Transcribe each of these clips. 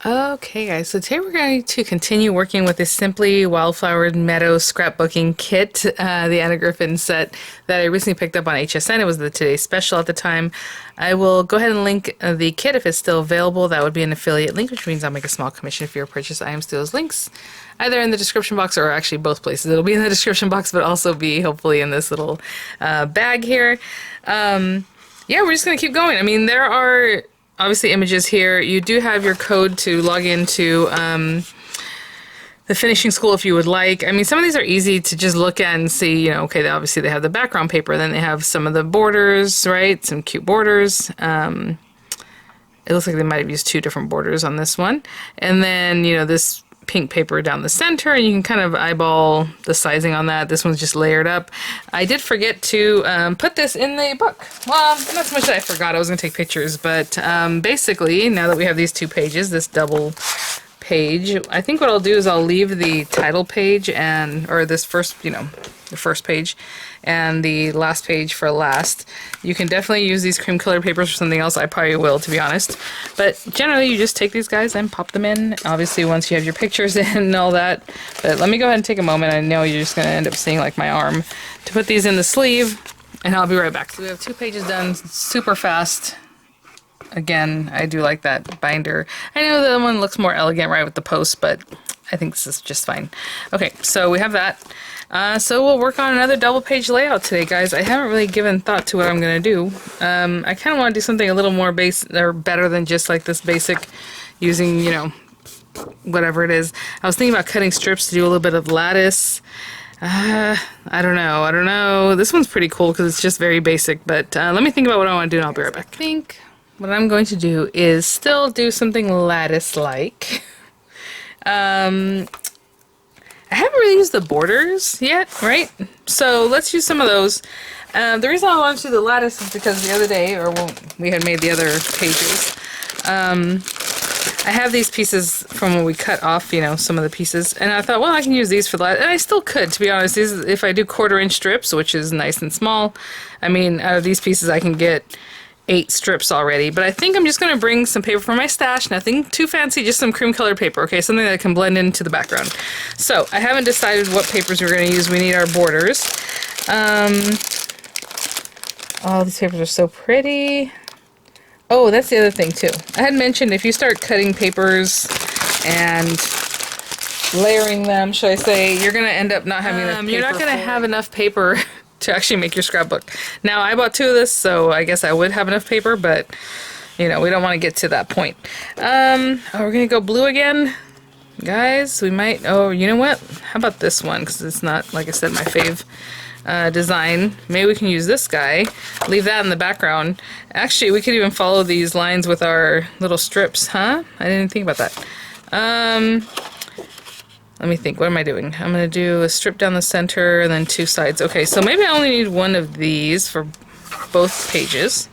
Okay guys, so today we're going to continue working with this Simply Wildflower Meadow scrapbooking kit, the Anna Griffin set that I recently picked up on HSN. It was the Today's Special at the time. I will go ahead and link the kit if it's still available. That would be an affiliate link, which means I'll make a small commission for your purchase. I am still those links, either in the description box or actually both places. It'll be in the description box, but also be hopefully in this little bag here. Yeah, we're just going to keep going. I mean, there are obviously images here. You do have your code to log into the finishing school if you would like. I mean, some of these are easy to just look at and see, you know, okay, obviously they have the background paper, then they have some of the borders, right? Some cute borders. It looks like they might have used two different borders on this one. And then, you know, this pink paper down the center, and you can kind of eyeball the sizing on that. This one's just layered up. I did forget to put this in the book. Well, not so much that I forgot. I was going to take pictures, but basically, now that we have these two pages, this double page, I think what I'll do is I'll leave the title page or this first, you know, the first page and the last page for last. You can definitely use these cream colored papers for something else. I probably will, to be honest. But generally, you just take these guys and pop them in. Obviously, once you have your pictures in and all that. But let me go ahead and take a moment. I know you're just going to end up seeing like my arm to put these in the sleeve, and I'll be right back. So we have two pages done super fast. Again, I do like that binder. I know the other one looks more elegant, right, with the post, but I think this is just fine. Okay, so we have that. So we'll work on another double page layout today, guys. I haven't really given thought to what I'm going to do. I kind of want to do something a little more better than just like this basic using, you know, whatever it is. I was thinking about cutting strips to do a little bit of lattice. I don't know. This one's pretty cool because it's just very basic, but let me think about what I want to do and I'll be right back. I think what I'm going to do is still do something lattice-like. I haven't really used the borders yet, right? So let's use some of those. The reason I wanted to do the lattice is because the other day, or when we had made the other pages, I have these pieces from when we cut off, you know, some of the pieces, and I thought, well, I can use these for the lattice, and I still could, to be honest. These, if I do 1/4 inch strips, which is nice and small, I mean, out of these pieces I can get 8 strips already, but I think I'm just going to bring some paper from my stash, nothing too fancy, just some cream colored paper, okay, something that can blend into the background. So, I haven't decided what papers we're going to use. We need our borders. Oh, these papers are so pretty. Oh, that's the other thing too. I had mentioned if you start cutting papers and layering them, should I say, you're going to end up not having enough paper. You're not going to have enough paper to actually make your scrapbook. Now, I bought 2 of this, so I guess I would have enough paper, but, you know, we don't want to get to that point. Oh, we're going to go blue again? Guys, we might... Oh, you know what? How about this one? Because it's not, like I said, my fave design. Maybe we can use this guy. Leave that in the background. Actually, we could even follow these lines with our little strips, huh? I didn't think about that. Let me think, what am I doing? I'm going to do a strip down the center and then 2 sides. Okay, so maybe I only need one of these for both pages.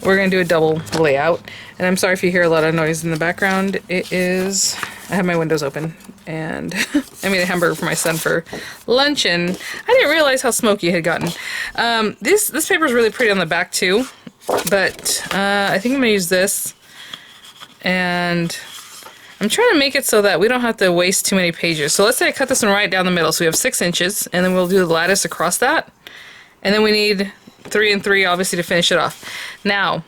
We're going to do a double layout. And I'm sorry if you hear a lot of noise in the background. It is... I have my windows open. And I made a hamburger for my son for lunch, and I didn't realize how smoky it had gotten. This paper is really pretty on the back too. But I think I'm going to use this. And... I'm trying to make it so that we don't have to waste too many pages. So let's say I cut this one right down the middle. So we have 6 inches, and then we'll do the lattice across that. And then we need 3 and 3, obviously, to finish it off. Now,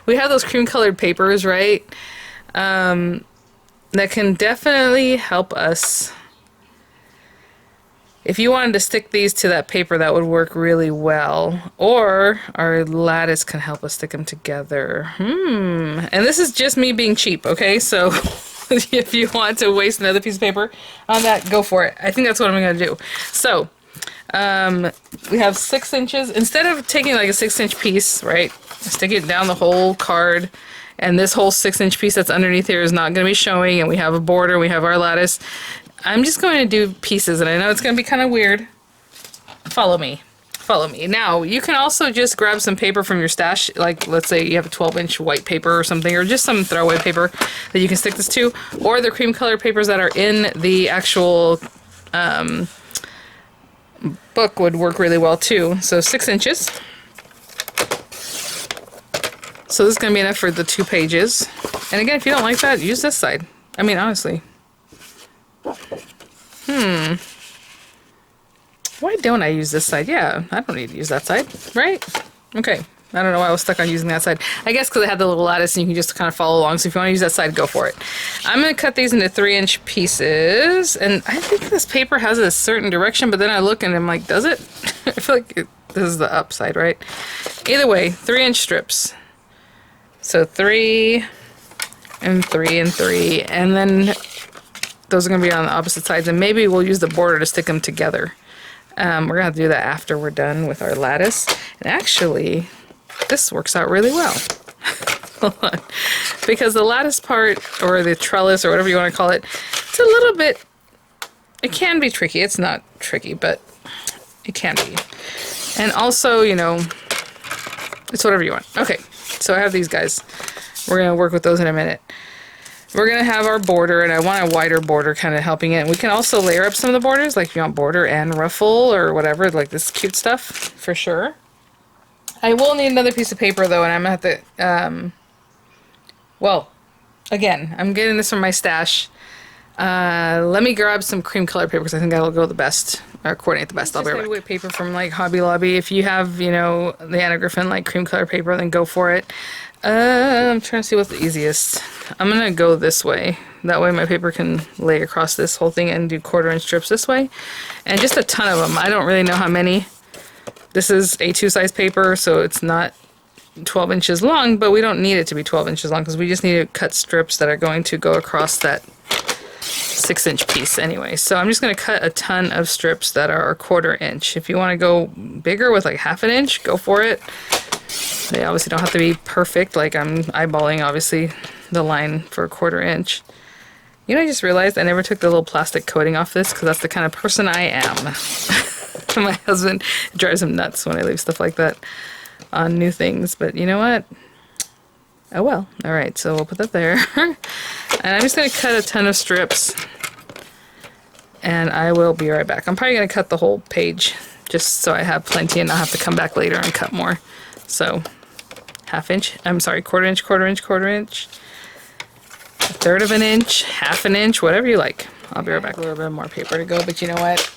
we have those cream colored papers, right? That can definitely help us. If you wanted to stick these to that paper, that would work really well. Or our lattice can help us stick them together. And this is just me being cheap, okay? So if you want to waste another piece of paper on that, go for it. I think that's what I'm going to do. So we have 6 inches. Instead of taking like a 6-inch piece, right? Stick it down the whole card. And this whole 6-inch piece that's underneath here is not going to be showing. And we have a border. We have our lattice. I'm just going to do pieces, and I know it's going to be kind of weird. Follow me. Follow me. Now, you can also just grab some paper from your stash, like let's say you have a 12-inch white paper or something, or just some throwaway paper that you can stick this to, or the cream colored papers that are in the actual book would work really well too. So 6 inches. So this is going to be enough for the 2 pages. And again, if you don't like that, use this side. I mean, honestly. Why don't I use this side? Yeah, I don't need to use that side, right? Okay. I don't know why I was stuck on using that side. I guess because it had the little lattice and you can just kind of follow along. So if you want to use that side, go for it. I'm going to cut these into 3-inch pieces. And I think this paper has a certain direction, but then I look and I'm like, does it? I feel like this is the up side, right? Either way, 3-inch strips. So 3 and 3 and 3. And then those are going to be on the opposite sides. And maybe we'll use the border to stick them together. We're going to have to do that after we're done with our lattice. And actually, this works out really well. Hold on. Because the lattice part, or the trellis, or whatever you want to call it, it's a little bit, it can be tricky. It's not tricky, but it can be. And also, you know, it's whatever you want. Okay, so I have these guys. We're going to work with those in a minute. We're going to have our border, and I want a wider border kind of helping it. We can also layer up some of the borders, like if you want border and ruffle or whatever, like this cute stuff, for sure. I will need another piece of paper, though, and I'm going to have to, well, again, I'm getting this from my stash. Let me grab some cream color paper, because I think that'll go the best, or coordinate the best. I'll be right back. Heavyweight paper from, like, Hobby Lobby. If you have, you know, the Anna Griffin, like, cream color paper, then go for it. I'm trying to see what's the easiest. I'm going to go this way. That way my paper can lay across this whole thing and do 1/4-inch strips this way. And just a ton of them. I don't really know how many. This is A2 size paper, so it's not 12 inches long, but we don't need it to be 12 inches long because we just need to cut strips that are going to go across that 6-inch piece anyway. So I'm just going to cut a ton of strips that are 1/4 inch. If you want to go bigger with like 1/2 inch, go for it. They obviously don't have to be perfect, like I'm eyeballing obviously the line for 1/4 inch. You know, I just realized I never took the little plastic coating off this because that's the kind of person I am. My husband drives him nuts when I leave stuff like that on new things, but you know what? Oh well. Alright, so we'll put that there. And I'm just going to cut a ton of strips, and I will be right back. I'm probably going to cut the whole page just so I have plenty and not have to come back later and cut more. So 1/2 inch, I'm sorry, 1/4 inch, 1/4 inch, 1/4 inch, 1/3 inch, 1/2 inch, whatever you like. I'll be right back. A little bit more paper to go, but you know what?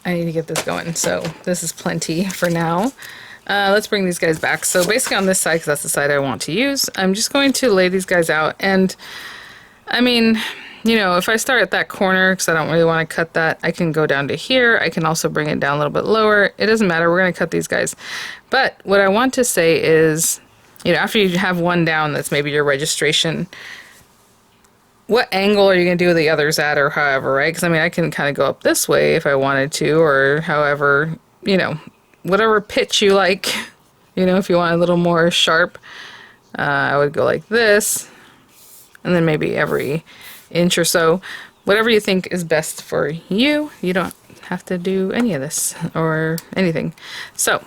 I need to get this going, so this is plenty for now. Let's bring these guys back. So basically on this side, because that's the side I want to use, I'm just going to lay these guys out. And I mean, you know, if I start at that corner, because I don't really want to cut that, I can go down to here. I can also bring it down a little bit lower. It doesn't matter. We're going to cut these guys. But what I want to say is, you know, after you have one down, that's maybe your registration, what angle are you going to do the others at, or however, right? Because I mean, I can kind of go up this way if I wanted to, or however, you know, whatever pitch you like. You know, if you want a little more sharp, I would go like this, and then maybe every inch or so, whatever you think is best for you. You don't have to do any of this or anything. So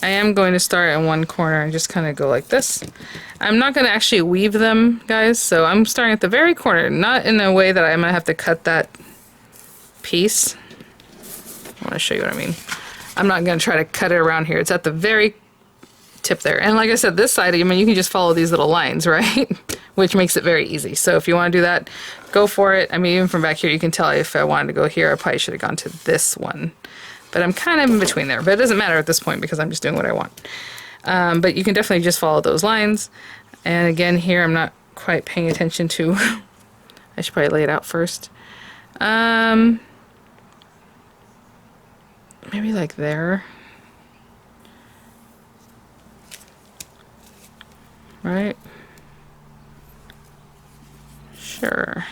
I am going to start at one corner and just kind of go like this. I'm not going to actually weave them, guys, so I'm starting at the very corner, not in a way that I'm going to have to cut that piece. I want to show you what I mean. I'm not going to try to cut it around here. It's at the very tip there. And like I said, this side, I mean, you can just follow these little lines, right? Which makes it very easy. So if you want to do that, go for it. I mean, even from back here, you can tell if I wanted to go here, I probably should have gone to this one. But I'm kind of in between there. But it doesn't matter at this point because I'm just doing what I want. But you can definitely just follow those lines. And again, here I'm not quite paying attention to. I should probably lay it out first. Maybe like there. Right? Sure.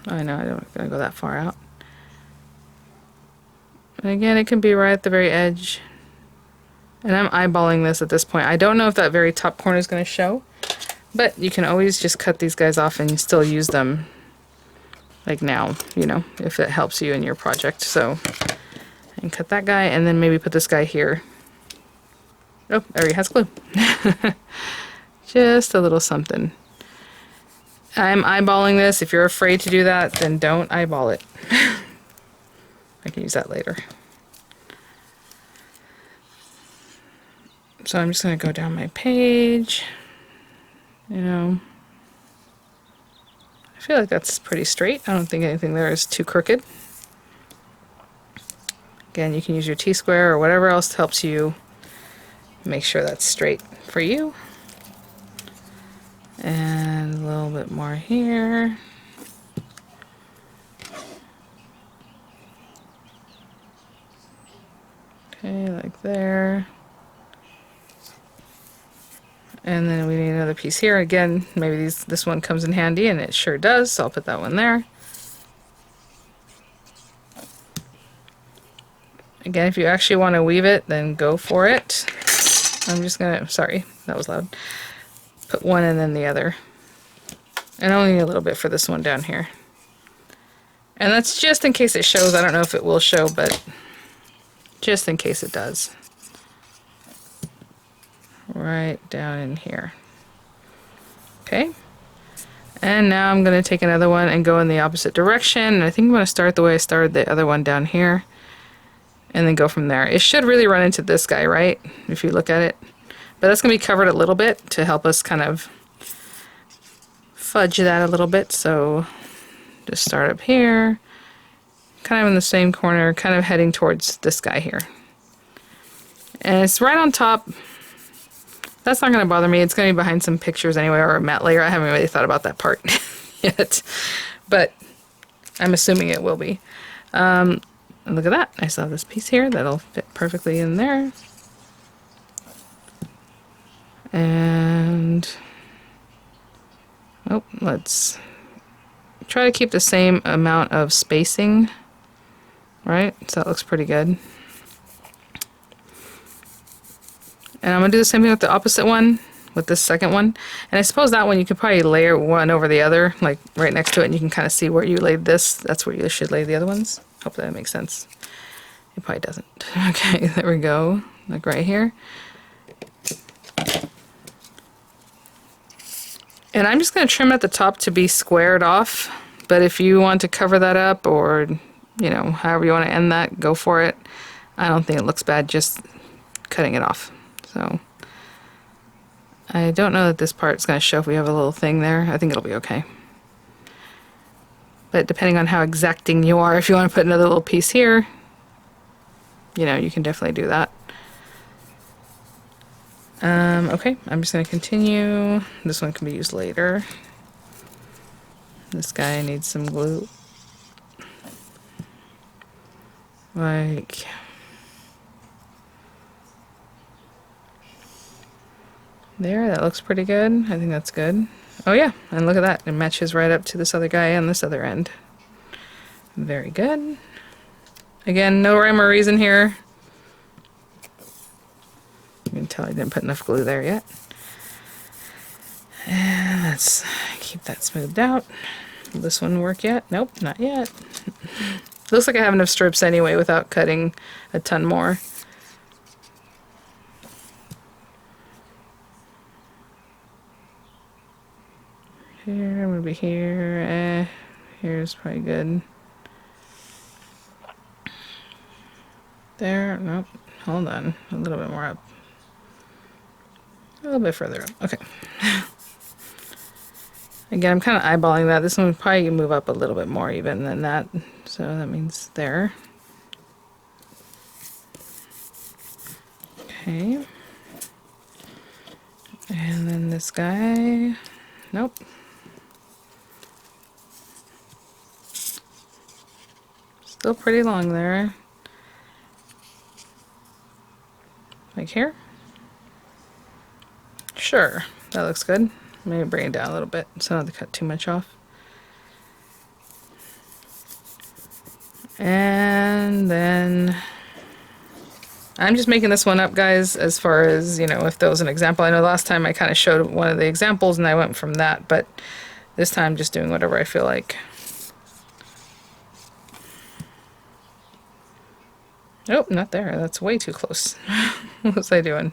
I know I don't gonna go that far out. And again, it can be right at the very edge. And I'm eyeballing this at this point. I don't know if that very top corner is going to show, but you can always just cut these guys off and still use them like now, you know, if it helps you in your project. So, and cut that guy, and then maybe put this guy here. Oh, there he has glue. Just a little something. I'm eyeballing this. If you're afraid to do that, then don't eyeball it. I can use that later. So I'm just going to go down my page. You know, I feel like that's pretty straight. I don't think anything there is too crooked. Again, you can use your T-square or whatever else helps you make sure that's straight for you. And a little bit more here. Okay, like there. And then we need another piece here. Again, maybe this one comes in handy, and it sure does, so I'll put that one there. Again, if you actually want to weave it, then go for it. I'm just gonna, sorry, that was loud. Put one and then the other. And only a little bit for this one down here. And that's just in case it shows. I don't know if it will show, but just in case it does. Right down in here. Okay. And now I'm going to take another one and go in the opposite direction. And I think I'm going to start the way I started the other one down here. And then go from there. It should really run into this guy, right? If you look at it. But that's going to be covered a little bit to help us kind of fudge that a little bit. So just start up here. Kind of in the same corner, kind of heading towards this guy here. And it's right on top. That's not going to bother me. It's going to be behind some pictures anyway, or a matte layer. I haven't really thought about that part yet. But I'm assuming it will be. And look at that. I still have this piece here that'll fit perfectly in there. And oh, let's try to keep the same amount of spacing, right? So that looks pretty good. And I'm going to do the same thing with the opposite one, with this second one. And I suppose that one you could probably layer one over the other, like right next to it, and you can kind of see where you laid this. That's where you should lay the other ones. Hope that makes sense. It probably doesn't. Okay, there we go. Like right here. And I'm just going to trim at the top to be squared off. But if you want to cover that up, or, you know, however you want to end that, go for it. I don't think it looks bad just cutting it off. So I don't know that this part's going to show if we have a little thing there. I think it'll be okay. But depending on how exacting you are, if you want to put another little piece here, you know, you can definitely do that. Okay, I'm just going to continue. This one can be used later. This guy needs some glue. Like there, that looks pretty good. I think that's good. Oh yeah, and look at that. It matches right up to this other guy on this other end. Very good. Again, no rhyme or reason here. You can tell I didn't put enough glue there yet. And let's keep that smoothed out. Will this one work yet? Nope, not yet. Looks like I have enough strips anyway without cutting a ton more. Here, I'm gonna be here. Here's probably good. There, nope. Hold on, a little bit more up. A little bit further up. Okay. Again, I'm kind of eyeballing that. This one would probably move up a little bit more even than that. So that means there. Okay. And then this guy. Nope. Still pretty long there. Like here? Sure, that looks good. Maybe bring it down a little bit so I don't have to cut too much off. And then I'm just making this one up, guys, as far as, you know, if there was an example. I know last time I kind of showed one of the examples and I went from that, but this time I'm just doing whatever I feel like. Oh, not there. That's way too close. What was I doing?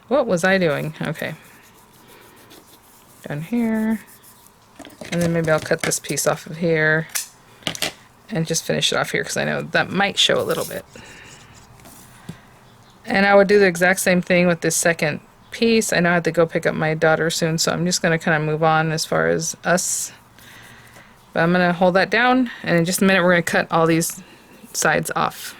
What was I doing? Okay. Down here. And then maybe I'll cut this piece off of here and just finish it off here because I know that might show a little bit. And I would do the exact same thing with this second piece. I know I have to go pick up my daughter soon, so I'm just going to kind of move on as far as us. But I'm going to hold that down, and in just a minute we're going to cut all these sides off.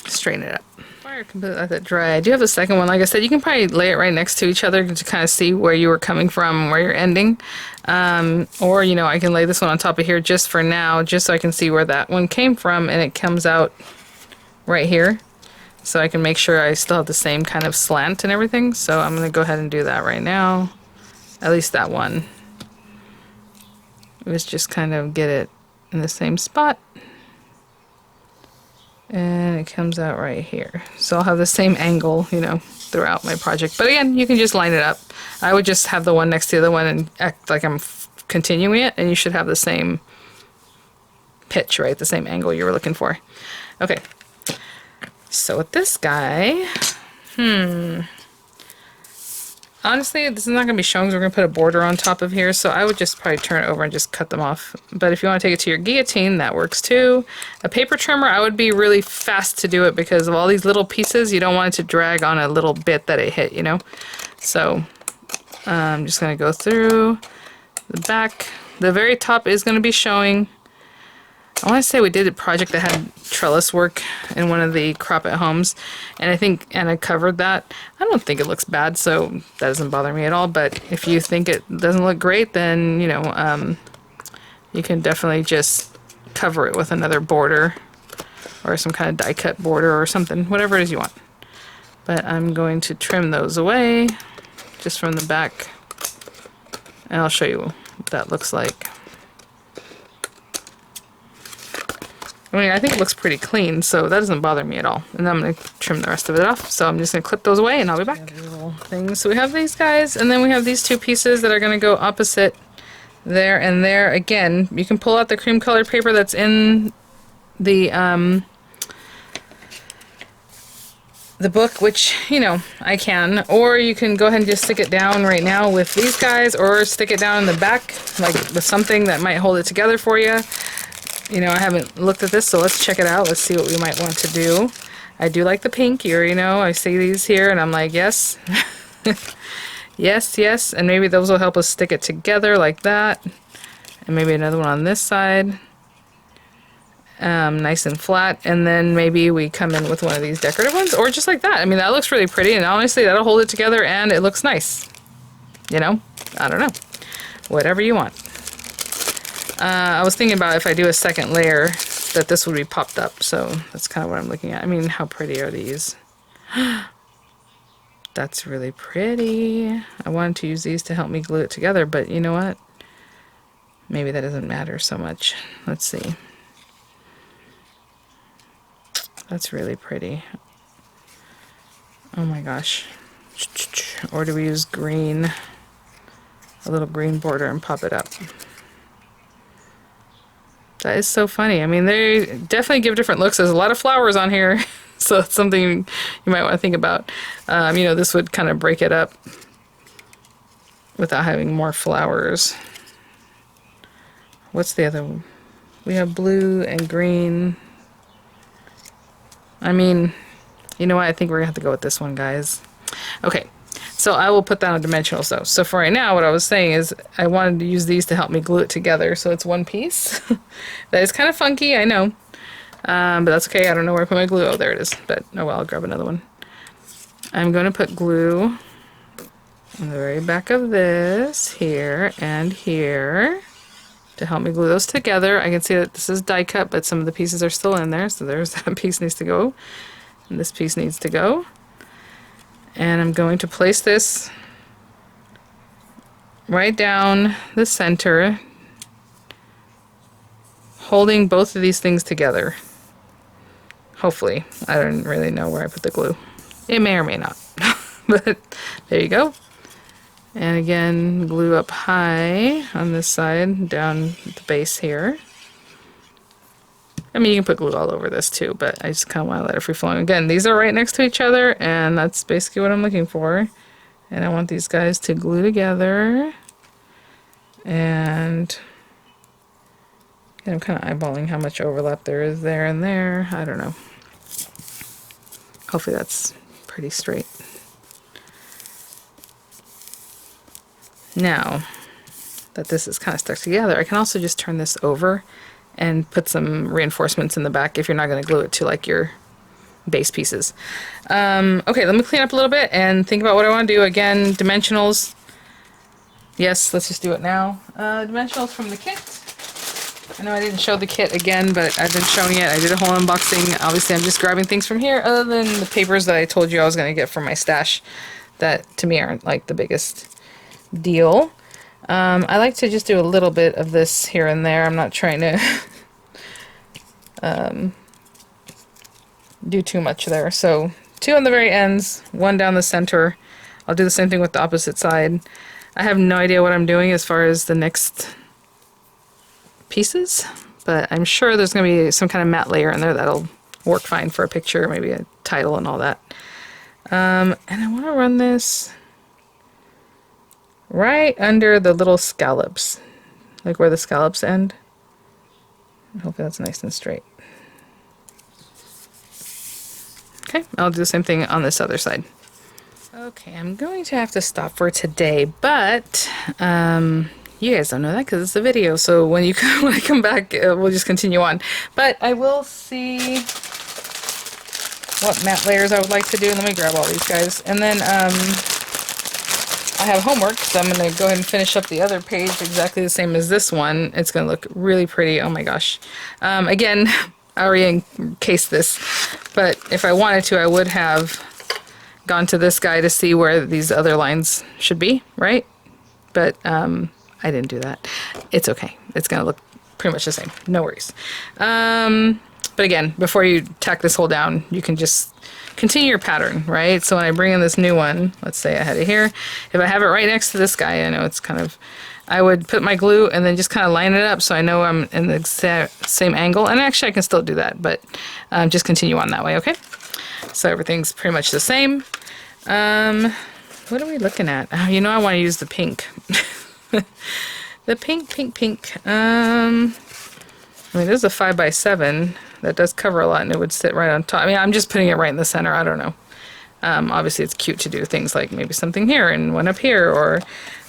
Straighten it up. Fire completely let that dry. I do have the second one. Like I said, you can probably lay it right next to each other to kind of see where you were coming from and where you're ending. Or, you know, I can lay this one on top of here just for now, just so I can see where that one came from, and it comes out right here, so I can make sure I still have the same kind of slant and everything. So I'm gonna go ahead and do that right now, at least that one. Let's just kind of get it in the same spot, and it comes out right here, so I'll have the same angle, you know, throughout my project. But again, you can just line it up. I would just have the one next to the other one and act like I'm continuing it, and you should have the same pitch, right, the same angle you were looking for. Okay. So with this guy, honestly, this is not going to be shown because we're going to put a border on top of here, so I would just probably turn it over and just cut them off. But if you want to take it to your guillotine, that works too. A paper trimmer, I would be really fast to do it because of all these little pieces. You don't want it to drag on a little bit that it hit, you know? So I'm just going to go through the back. The very top is going to be showing. I want to say we did a project that had trellis work in one of the crop at homes, and I think Anna covered that. I don't think it looks bad, so that doesn't bother me at all. But if you think it doesn't look great, then you know, you can definitely just cover it with another border or some kind of die cut border or something, whatever it is you want. But I'm going to trim those away just from the back, and I'll show you what that looks like. I mean, I think it looks pretty clean, so that doesn't bother me at all. And then I'm going to trim the rest of it off. So I'm just going to clip those away and I'll be back. Little things. So we have these guys, and then we have these two pieces that are going to go opposite there and there. Again, you can pull out the cream colored paper that's in the book, which, you know, I can. Or you can go ahead and just stick it down right now with these guys, or stick it down in the back, like with something that might hold it together for you. You know, I haven't looked at this, so let's check it out. Let's see what we might want to do. I do like the pink. You already know. I see these here, and I'm like, yes. Yes, yes. And maybe those will help us stick it together like that. And maybe another one on this side. Nice and flat. And then maybe we come in with one of these decorative ones, or just like that. I mean, that looks really pretty, and honestly, that'll hold it together, and it looks nice. You know? I don't know. Whatever you want. I was thinking about if I do a second layer that this would be popped up, so that's kind of what I'm looking at. I mean, how pretty are these? That's really pretty. I wanted to use these to help me glue it together, but you know what? Maybe that doesn't matter so much. Let's see. That's really pretty. Oh my gosh. Or do we use green? A little green border and pop it up. That is so funny. I mean, they definitely give different looks. There's a lot of flowers on here, so it's something you might want to think about. You know, this would kind of break it up without having more flowers. What's the other one? We have blue and green. I mean, you know what? I think we're going to have to go with this one, guys. Okay. So I will put that on dimensional. So for right now, what I was saying is I wanted to use these to help me glue it together. So it's one piece. That is kind of funky, I know. But that's okay. I don't know where I put my glue. Oh, there it is. But oh well, I'll grab another one. I'm going to put glue on the very back of this, here and here, to help me glue those together. I can see that this is die cut, but some of the pieces are still in there. So there's that piece needs to go. And this piece needs to go. And I'm going to place this right down the center, holding both of these things together. Hopefully. I don't really know where I put the glue. It may or may not. But there you go. And again, glue up high on this side, down at the base here. I mean, you can put glue all over this too, but I just kind of want to let it free flowing. Again, these are right next to each other, and that's basically what I'm looking for. And I want these guys to glue together. And I'm kind of eyeballing how much overlap there is there and there. I don't know. Hopefully that's pretty straight. Now that this is kind of stuck together, I can also just turn this over and put some reinforcements in the back if you're not going to glue it to like your base pieces. Okay, let me clean up a little bit and think about what I want to do. Again, dimensionals. Yes, let's just do it now. Dimensionals from the kit. I know I didn't show the kit again, but I've been showing it. I did a whole unboxing. Obviously, I'm just grabbing things from here, other than the papers that I told you I was going to get from my stash that, to me, aren't like the biggest deal. I like to just do a little bit of this here and there. I'm not trying to do too much there. So 2 on the very ends, 1 down the center. I'll do the same thing with the opposite side. I have no idea what I'm doing as far as the next pieces, but I'm sure there's going to be some kind of matte layer in there that'll work fine for a picture, maybe a title and all that. And I want to run this right under the little scallops, like where the scallops end. Hopefully that's nice and straight. Okay, I'll do the same thing on this other side. Okay, I'm going to have to stop for today, but you guys don't know that because it's a video, so when I come back, we'll just continue on. But I will see what matte layers I would like to do. Let me grab all these guys. And then I have homework, so I'm going to go ahead and finish up the other page exactly the same as this one. It's going to look really pretty. Oh my gosh. Again, I already encased this, but if I wanted to, I would have gone to this guy to see where these other lines should be, right? But I didn't do that. It's okay. It's going to look pretty much the same. No worries. But again, before you tack this whole down, you can just continue your pattern, right? So when I bring in this new one, let's say I had it here, if I have it right next to this guy, I know it's kind of, I would put my glue and then just kind of line it up so I know I'm in the exact same angle. And actually I can still do that, but just continue on that way, okay? So everything's pretty much the same. What are we looking at? Oh, you know, I want to use the pink. The pink. I mean, this is a 5x7 that does cover a lot, and it would sit right on top. I mean, I'm just putting it right in the center. I don't know. Obviously, it's cute to do things like maybe something here and one up here, or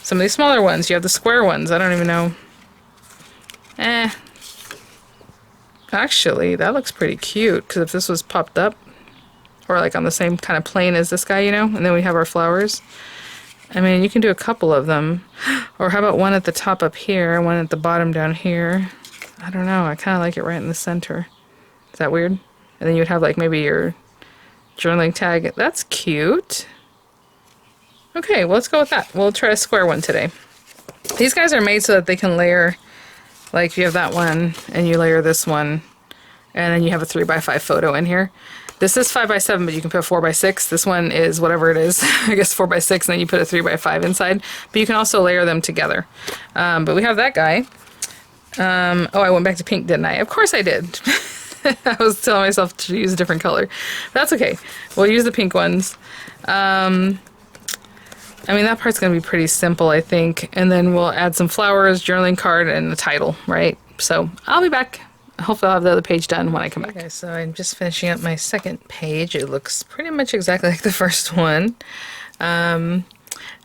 some of these smaller ones. You have the square ones. I don't even know. Actually, that looks pretty cute, because if this was popped up, or like on the same kind of plane as this guy, you know, and then we have our flowers. I mean, you can do a couple of them. Or how about one at the top up here, one at the bottom down here. I don't know, I kind of like it right in the center. Is that weird? And then you'd have like maybe your journaling tag. That's cute. Okay, well, let's go with that. We'll try a square one today. These guys are made so that they can layer, like you have that one, and you layer this one, and then you have a 3x5 photo in here. This is 5x7, but you can put 4x6. This one is whatever it is, I guess 4x6, and then you put a 3x5 inside. But you can also layer them together. But we have that guy. Oh, I went back to pink, didn't I? Of course I did. I was telling myself to use a different color. That's okay. We'll use the pink ones. I mean, that part's going to be pretty simple, I think. And then we'll add some flowers, journaling card, and the title, right? So I'll be back. Hopefully I'll have the other page done when I come back. Okay, so I'm just finishing up my second page. It looks pretty much exactly like the first one. Oh,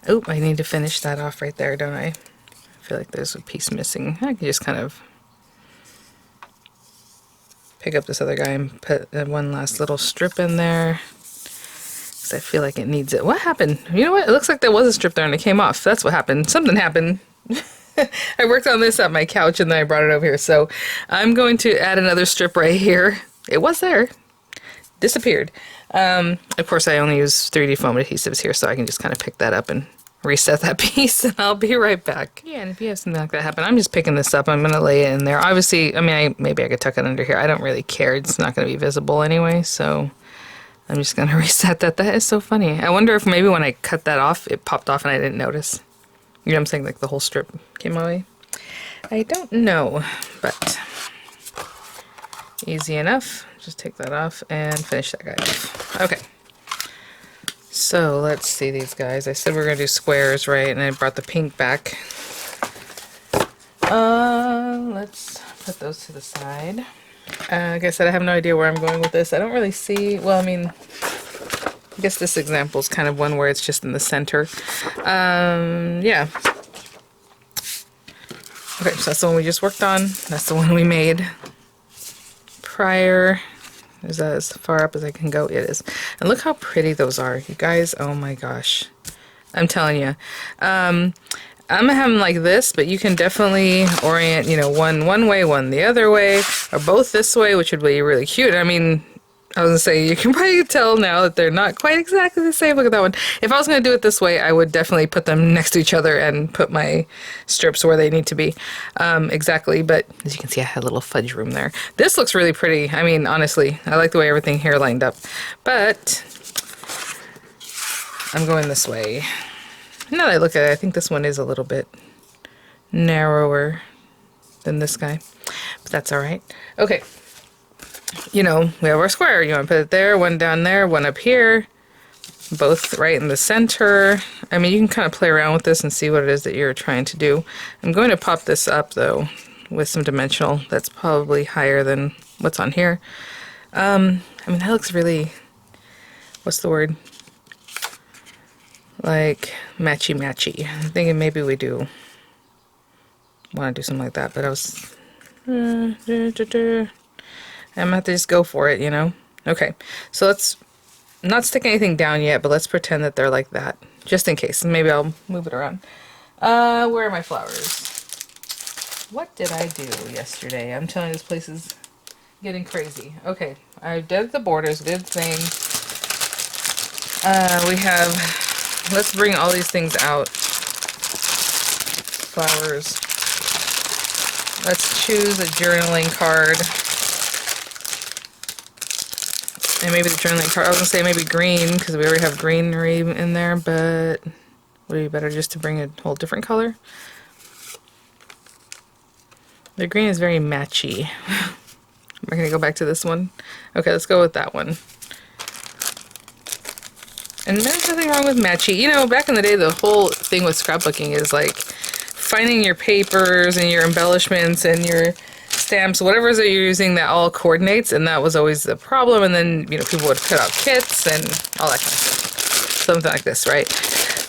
I need to finish that off right there, don't I? I feel like there's a piece missing. I can just kind of pick up this other guy and put one last little strip in there, because I feel like it needs it. What happened? You know what? It looks like there was a strip there and it came off. That's what happened. Something happened. I worked on this at my couch and then I brought it over here. So I'm going to add another strip right here. It was there. Disappeared. Of course, I only use 3D foam adhesives here, so I can just kind of pick that up and reset that piece, and I'll be right back. Yeah, and if you have something like that happen, I'm just picking this up. I'm going to lay it in there. Obviously, I mean, maybe I could tuck it under here. I don't really care. It's not going to be visible anyway, so I'm just going to reset that. That is so funny. I wonder if maybe when I cut that off, it popped off and I didn't notice. You know what I'm saying? Like the whole strip came away. I don't know, but easy enough. Just take that off and finish that guy off. Okay. So let's see these guys. I said we were going to do squares, right? And I brought the pink back. Let's put those to the side. Like I said, I have no idea where I'm going with this. I don't really see, well, I mean, I guess this example is kind of one where it's just in the center. Yeah. Okay, so that's the one we just worked on. That's the one we made prior. Is that as far up as I can go? It is. And look how pretty those are, you guys. Oh my gosh. I'm telling you. I'm gonna have them like this, but you can definitely orient, you know, one way, one the other way, or both this way, which would be really cute. I mean, I was gonna say, you can probably tell now that they're not quite exactly the same. Look at that one. If I was gonna do it this way, I would definitely put them next to each other and put my strips where they need to be. Exactly, but as you can see, I had a little fudge room there. This looks really pretty. I mean, honestly, I like the way everything here lined up. But I'm going this way. Now that I look at it, I think this one is a little bit narrower than this guy, but that's all right. Okay. You know, we have our square. You want to put it there, one down there, one up here, both right in the center. I mean, you can kind of play around with this and see what it is that you're trying to do. I'm going to pop this up, though, with some dimensional that's probably higher than what's on here. I mean, that looks really, what's the word? Like matchy-matchy. I'm thinking maybe we do want to do something like that, but I was... I'm gonna have to just go for it, you know? Okay, so let's not stick anything down yet, but let's pretend that they're like that, just in case. Maybe I'll move it around. Where are my flowers? What did I do yesterday? I'm telling you, this place is getting crazy. Okay, I did the borders, did thing. We have, let's bring all these things out. Flowers. Let's choose a journaling card. And maybe the journaling card, I was going to say maybe green, because we already have greenery in there, but would it be better just to bring a whole different color? The green is very matchy. We're going to go back to this one. Okay, let's go with that one. And there's nothing wrong with matchy. You know, back in the day, the whole thing with scrapbooking is like finding your papers and your embellishments and your stamps, whatever it is that you're using, that all coordinates, and that was always the problem. And then, you know, people would cut out kits and all that kind of stuff. Something like this, right?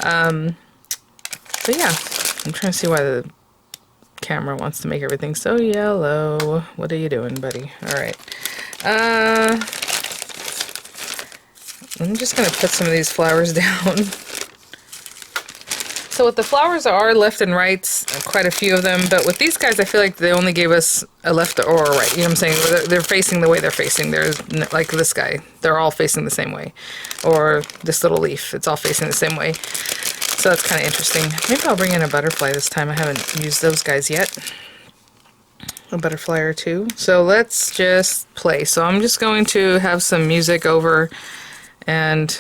But yeah, I'm trying to see why the camera wants to make everything so yellow. What are you doing, buddy? All right. I'm just going to put some of these flowers down. So with the flowers are left and rights, quite a few of them, but with these guys I feel like they only gave us a left or a right, you know what I'm saying? They're facing the way they're facing. There's, like this guy, they're all facing the same way. Or this little leaf, it's all facing the same way. So that's kind of interesting. Maybe I'll bring in a butterfly this time. I haven't used those guys yet. A butterfly or two. So let's just play. So I'm just going to have some music over and,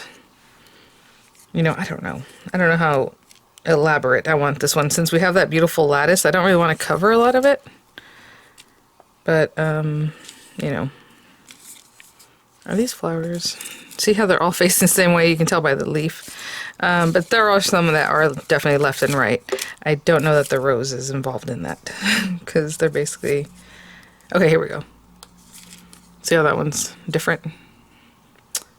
you know, I don't know how elaborate I want this one. Since we have that beautiful lattice, I don't really want to cover a lot of it. But, you know. Are these flowers? See how they're all facing the same way? You can tell by the leaf. But there are some that are definitely left and right. I don't know that the rose is involved in that. Because they're basically... Okay, here we go. See how that one's different?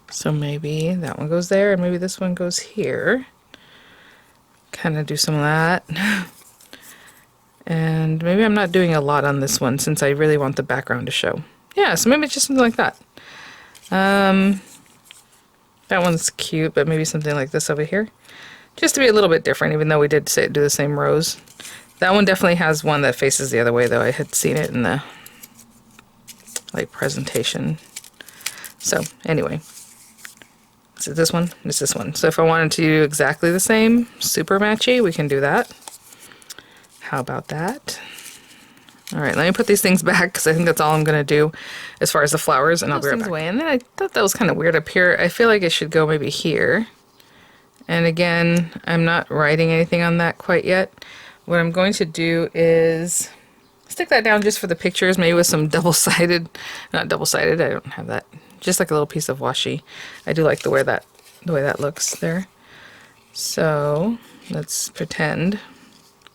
So maybe that one goes there, and maybe this one goes here. Kind of do some of that. And maybe I'm not doing a lot on this one since I really want the background to show. Yeah, so maybe it's just something like that. That one's cute, but maybe something like this over here. Just to be a little bit different, even though we did say do the same rows. That one definitely has one that faces the other way, though. I had seen it in the like presentation. So anyway. Is it this one? It's this one. So if I wanted to do exactly the same, super matchy, we can do that. How about that? All right, let me put these things back because I think that's all I'm going to do as far as the flowers, and I'll be right back. And then I thought that was kind of weird up here. I feel like it should go maybe here. And again, I'm not writing anything on that quite yet. What I'm going to do is stick that down just for the pictures, maybe with some double-sided, not double-sided, I don't have that. Just like a little piece of washi. I do like the way that looks there. So let's pretend,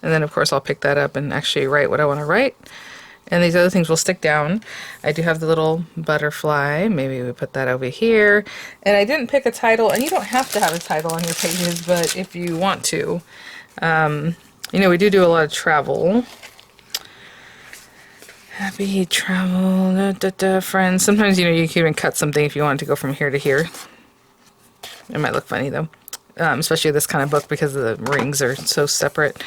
and then of course I'll pick that up and actually write what I want to write, and these other things will stick down. I do have the little butterfly. Maybe we put that over here. And I didn't pick a title, and you don't have to have a title on your pages, but if you want to. You know, we do a lot of travel. Happy travel, da, da, da, friends. Sometimes, you know, you can even cut something if you want to go from here to here. It might look funny, though. Especially this kind of book because the rings are so separate.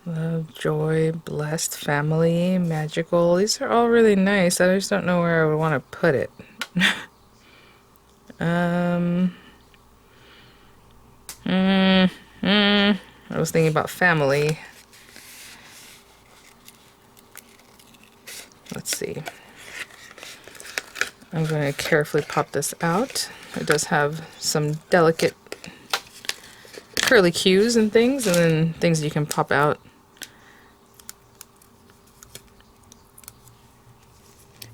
Love, joy, blessed, family, magical. These are all really nice. I just don't know where I would want to put it. I was thinking about family. Let's see. I'm going to carefully pop this out. It does have some delicate curly cues and things, and then things you can pop out.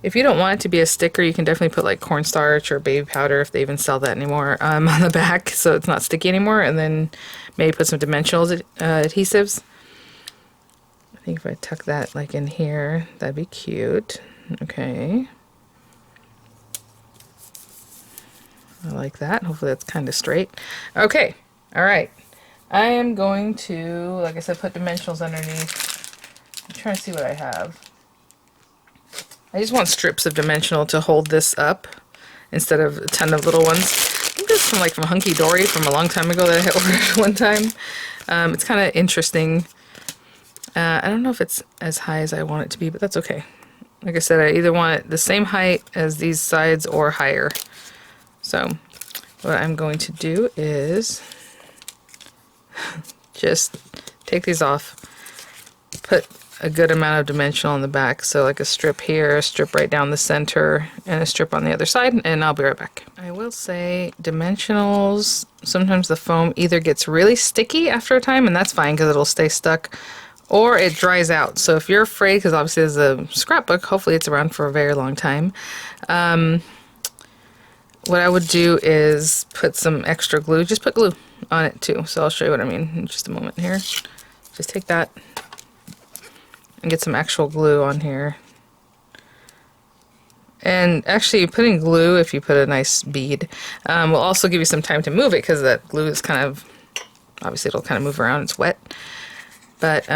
If you don't want it to be a sticker, you can definitely put like cornstarch or baby powder, if they even sell that anymore, on the back so it's not sticky anymore, and then maybe put some dimensional adhesives. I think if I tuck that like in here, that'd be cute. Okay. I like that. Hopefully that's kind of straight. Okay. All right. I am going to, like I said, put dimensionals underneath. I'm trying to see what I have. I just want strips of dimensional to hold this up instead of a ton of little ones. I think this is from Hunky Dory from a long time ago that I ordered one time. It's kind of interesting. I don't know if it's as high as I want it to be, but that's okay. Like I said, I either want it the same height as these sides or higher. So what I'm going to do is just take these off, put a good amount of dimensional on the back, so like a strip here, a strip right down the center, and a strip on the other side, and I'll be right back. I will say dimensionals, sometimes the foam either gets really sticky after a time, and that's fine because it'll stay stuck, or it dries out. So if you're afraid, because obviously as a scrapbook, hopefully it's around for a very long time, what I would do is put some extra glue, just put glue on it too, so I'll show you what I mean in just a moment here. Just take that and get some actual glue on here. And actually putting glue, if you put a nice bead, will also give you some time to move it, because that glue is kind of, obviously it'll kind of move around, it's wet. But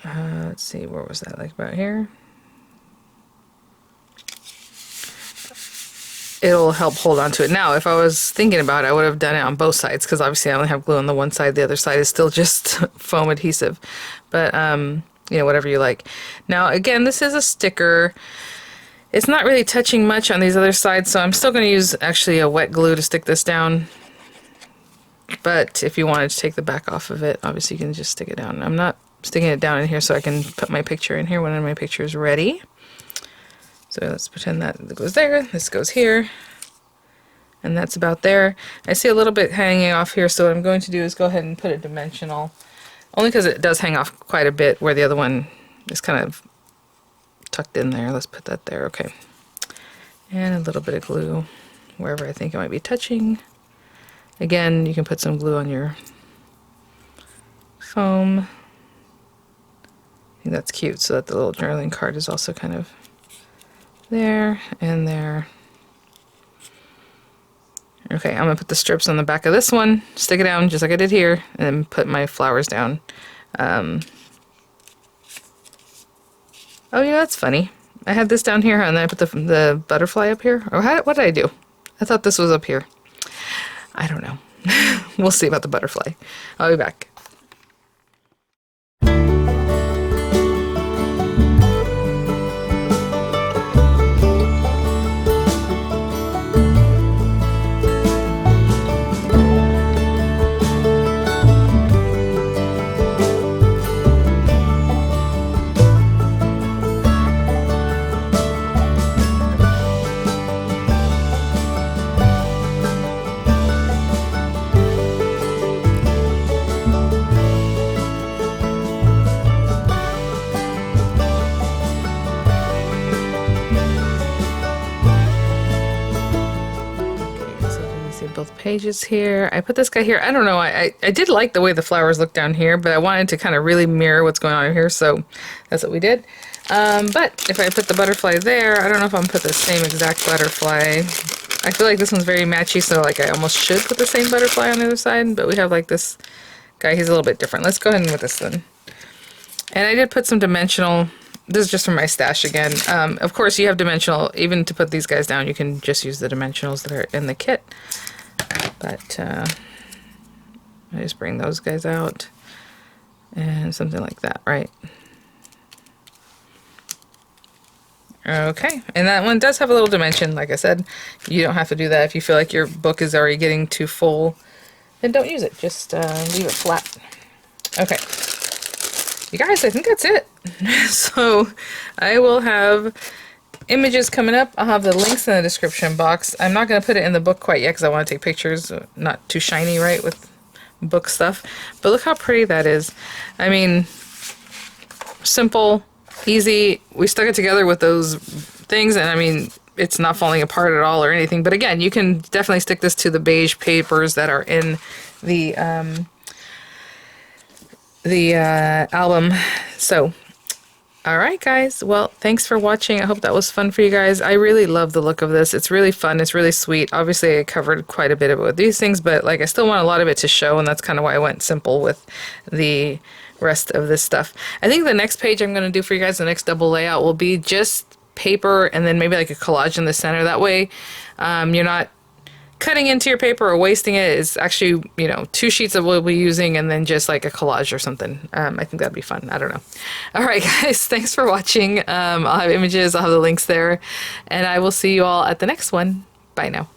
let's see, where was that, like about here? It'll help hold on to it. Now, if I was thinking about it, I would have done it on both sides, because obviously I only have glue on the one side. The other side is still just foam adhesive. But, you know, whatever you like. Now, again, this is a sticker. It's not really touching much on these other sides, so I'm still going to use actually a wet glue to stick this down. But if you wanted to take the back off of it, obviously you can just stick it down. I'm not sticking it down in here so I can put my picture in here when my picture is ready. So let's pretend that goes there, this goes here, and that's about there. I see a little bit hanging off here, so what I'm going to do is go ahead and put it dimensional, only because it does hang off quite a bit where the other one is kind of tucked in there. Let's put that there, okay. And a little bit of glue wherever I think it might be touching. Again, you can put some glue on your foam. I think that's cute, so that the little journaling card is also kind of there and there. Okay, I'm gonna put the strips on the back of this one, stick it down just like I did here, and then put my flowers down. Oh yeah, that's funny. I had this down here and then I put the butterfly up here. Or what did I do? I thought this was up here. I don't know. We'll see about the butterfly. I'll be back. both pages here. I put this guy here. I don't know. I did like the way the flowers look down here, but I wanted to kind of really mirror what's going on here, so that's what we did. But if I put the butterfly there, I don't know if I'm gonna put the same exact butterfly. I feel like this one's very matchy, so like I almost should put the same butterfly on the other side, but we have like this guy, he's a little bit different. Let's go ahead and with this then. And I did put some dimensional. This is just from my stash again. Of course, you have dimensional. Even to put these guys down, you can just use the dimensionals that are in the kit. But I just bring those guys out and something like that, right? Okay, and that one does have a little dimension. Like I said, you don't have to do that. If you feel like your book is already getting too full, then don't use it. Just leave it flat. Okay. You guys, I think that's it. So I will have images coming up. I'll have the links in the description box. I'm not going to put it in the book quite yet because I want to take pictures. Not too shiny, right, with book stuff. But look how pretty that is. I mean, simple, easy. We stuck it together with those things, and I mean, it's not falling apart at all or anything. But again, you can definitely stick this to the beige papers that are in the album. So all right, guys, well, thanks for watching. I hope that was fun for you guys. I really love the look of this. It's really fun. It's really sweet. Obviously I covered quite a bit of it with these things, but like I still want a lot of it to show, and that's kind of why I went simple with the rest of this stuff. I think the next page I'm going to do for you guys, the next double layout, will be just paper and then maybe like a collage in the center. That way you're not cutting into your paper or wasting it. Is actually, you know, 2 sheets of what we'll be using and then just like a collage or something. I think that'd be fun. I don't know. All right, guys, thanks for watching. I'll have images, I'll have the links there, and I will see you all at the next one. Bye now.